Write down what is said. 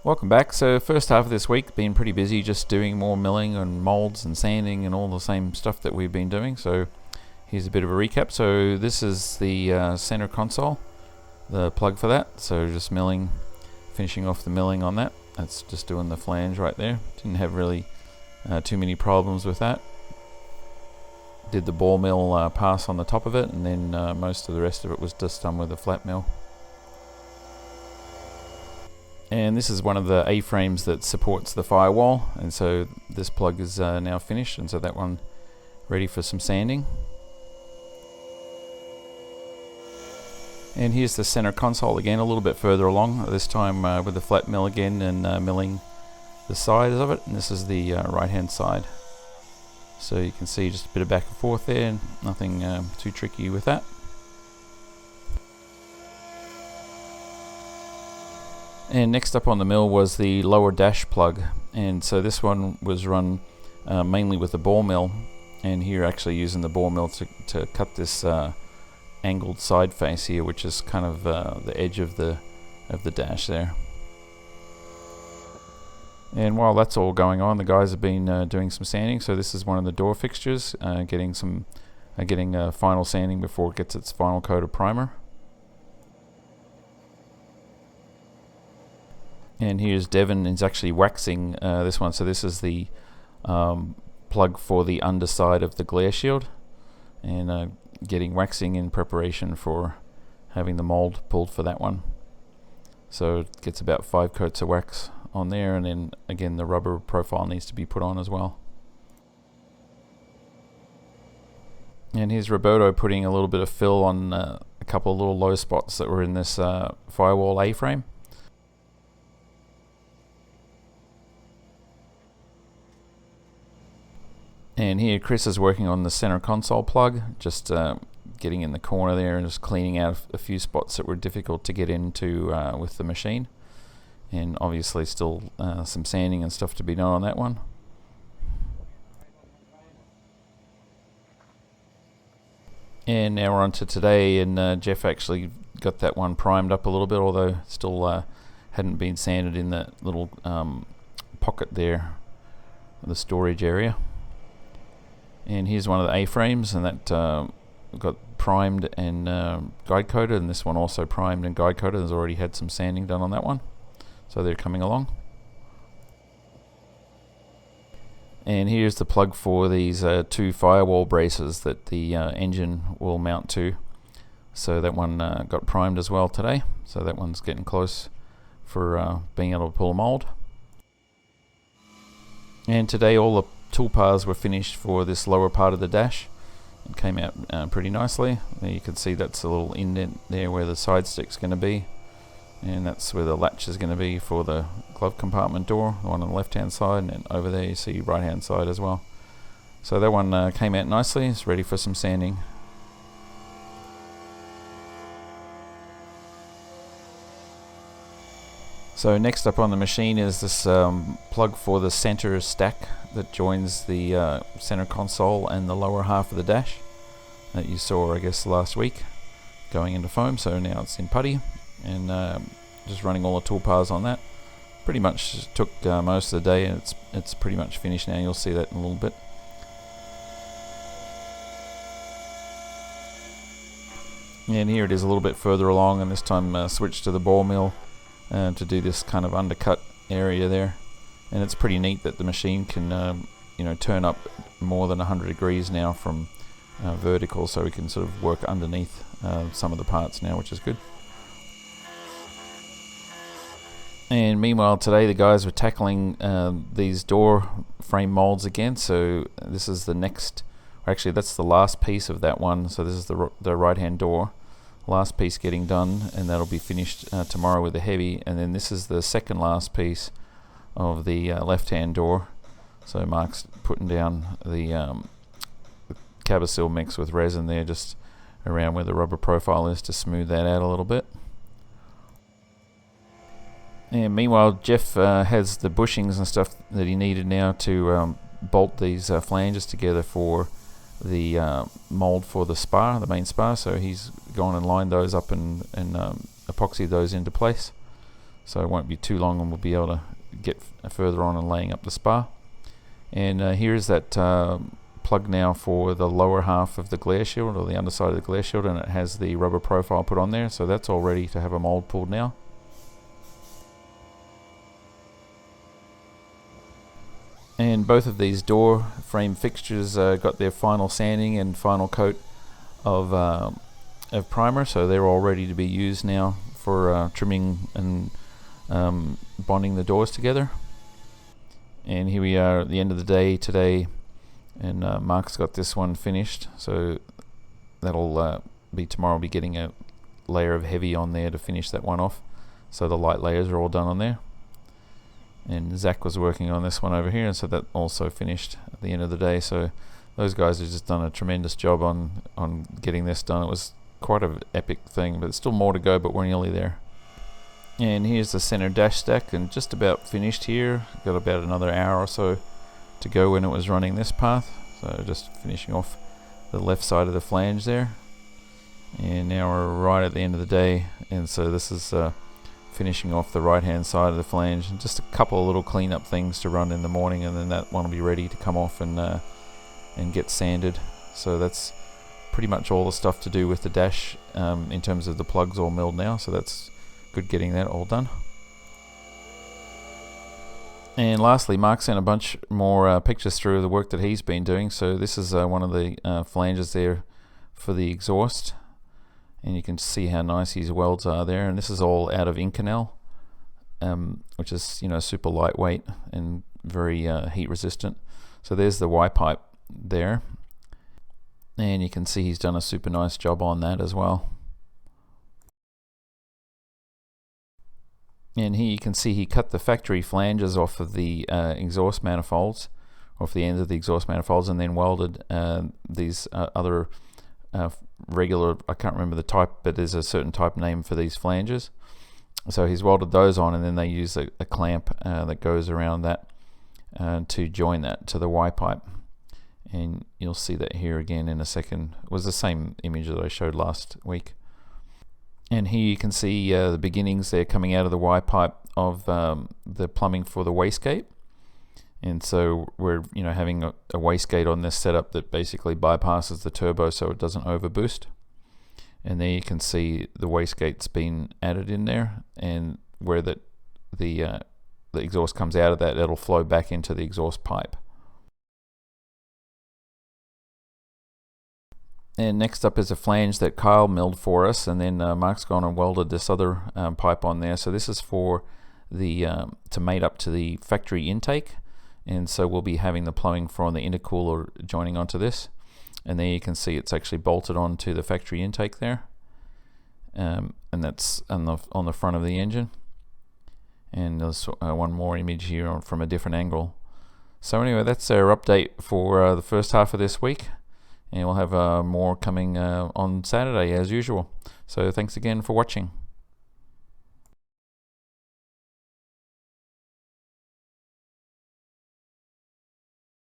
Welcome back. So first half of this week been pretty busy, just doing more milling and molds and sanding and all the same stuff that we've been doing. So here's a bit of a recap. So this is the center console, the plug for that. So just milling, finishing off the milling on that. That's just doing the flange right there. Didn't have really too many problems with that. Did the ball mill pass on the top of it, and then most of the rest of it was just done with a flat mill. And this is one of the A-frames that supports the firewall, and so this plug is now finished, and so that one ready for some sanding. And here's the center console again, a little bit further along, this time with the flat mill again and milling the sides of it. And this is the right hand side. So you can see just a bit of back and forth there, nothing too tricky with that. And next up on the mill was the lower dash plug, and so this one was run mainly with the ball mill, and here actually using the ball mill to cut this angled side face here, which is kind of the edge of the dash there. And while that's all going on, the guys have been doing some sanding. So this is one of the door fixtures, getting final sanding before it gets its final coat of primer. And here's Devon is actually waxing this one. So this is the plug for the underside of the glare shield, and getting waxing in preparation for having the mold pulled for that one. So it gets about 5 coats of wax on there, and then again the rubber profile needs to be put on as well. And here's Roberto putting a little bit of fill on a couple of little low spots that were in this firewall A-frame. And here Chris is working on the center console plug, just getting in the corner there and just cleaning out a few spots that were difficult to get into with the machine. And obviously still some sanding and stuff to be done on that one. And now we're on to today, and Jeff actually got that one primed up a little bit, although still hadn't been sanded in that little pocket there, the storage area. And here's one of the A-frames, and that got primed and guide coated, and this one also primed and guide coated. Has already had some sanding done on that one, so they're coming along. And here's the plug for these 2 firewall braces that the engine will mount to. So that one got primed as well today, so that one's getting close for being able to pull a mold. And today all the tool paths were finished for this lower part of the dash. It came out pretty nicely. There you can see that's a little indent there where the side stick's going to be, and that's where the latch is going to be for the glove compartment door, the one on the left hand side, and then over there you see right hand side as well. So that one came out nicely. It's ready for some sanding. So next up on the machine is this plug for the center stack that joins the center console and the lower half of the dash that you saw, I guess, last week going into foam. So now it's in putty, and just running all the tool paths on that. Pretty much took most of the day, and it's pretty much finished now. You'll see that in a little bit. And here it is a little bit further along, and this time switched to the ball mill to do this kind of undercut area there. And it's pretty neat that the machine can turn up more than 100 degrees now from vertical, so we can sort of work underneath some of the parts now, which is good. And meanwhile today the guys were tackling these door frame molds again. So this is the next, actually that's the last piece of that one. So this is the right hand door, last piece getting done, and that'll be finished tomorrow with the heavy. And then this is the second last piece of the left hand door. So Mark's putting down the Cabasil mix with resin there, just around where the rubber profile is, to smooth that out a little bit. And meanwhile Jeff has the bushings and stuff that he needed now to bolt these flanges together for the mold for the spar, the main spar. So he's gone and lined those up and epoxied those into place. so it won't be too long and we'll be able to get further on and laying up the spar. And here's that plug now for the lower half of the glare shield, or the underside of the glare shield, and it has the rubber profile put on there, so that's all ready to have a mold pulled now. And both of these door frame fixtures got their final sanding and final coat of primer, so they're all ready to be used now for trimming and bonding the doors together. And here we are at the end of the day today, and Mark's got this one finished, so that'll be tomorrow. We'll be getting a layer of heavy on there to finish that one off, so the light layers are all done on there. And Zach was working on this one over here, and so that also finished at the end of the day. So those guys have just done a tremendous job on getting this done. It was quite an epic thing, but there's still more to go, but we're nearly there. And here's the center dash stack, and just about finished here. Got about another hour or so to go when it was running this path. So just finishing off the left side of the flange there. And now we're right at the end of the day, and so this is finishing off the right hand side of the flange, and just a couple of little cleanup things to run in the morning, and then that one will be ready to come off and get sanded. So that's pretty much all the stuff to do with the dash in terms of the plugs all milled now, so that's good getting that all done. And lastly, Mark sent a bunch more pictures through the work that he's been doing. So this is one of the flanges there for the exhaust, and you can see how nice his welds are there. And this is all out of Inconel, which is super lightweight and very heat resistant. So there's the Y pipe there, and you can see he's done a super nice job on that as well. And here you can see he cut the factory flanges off of the exhaust manifolds, off the ends of the exhaust manifolds, and then welded these other regular, I can't remember the type, but there's a certain type name for these flanges. So he's welded those on, and then they use a clamp that goes around that to join that to the Y pipe. And you'll see that here again in a second. It was the same image that I showed last week. And here you can see the beginnings there coming out of the Y pipe of the plumbing for the wastegate. And so we're having a wastegate on this setup that basically bypasses the turbo so it doesn't overboost. And there you can see the wastegate's been added in there, and where the exhaust comes out of that, it'll flow back into the exhaust pipe. And next up is a flange that Kyle milled for us, and then Mark's gone and welded this other pipe on there. So this is for the to mate up to the factory intake, and so we'll be having the plumbing from the intercooler joining onto this. And there you can see it's actually bolted onto the factory intake there, and that's on the front of the engine. And there's one more image here from a different angle. So anyway, that's our update for the first half of this week. And we'll have more coming on Saturday as usual. So thanks again for watching.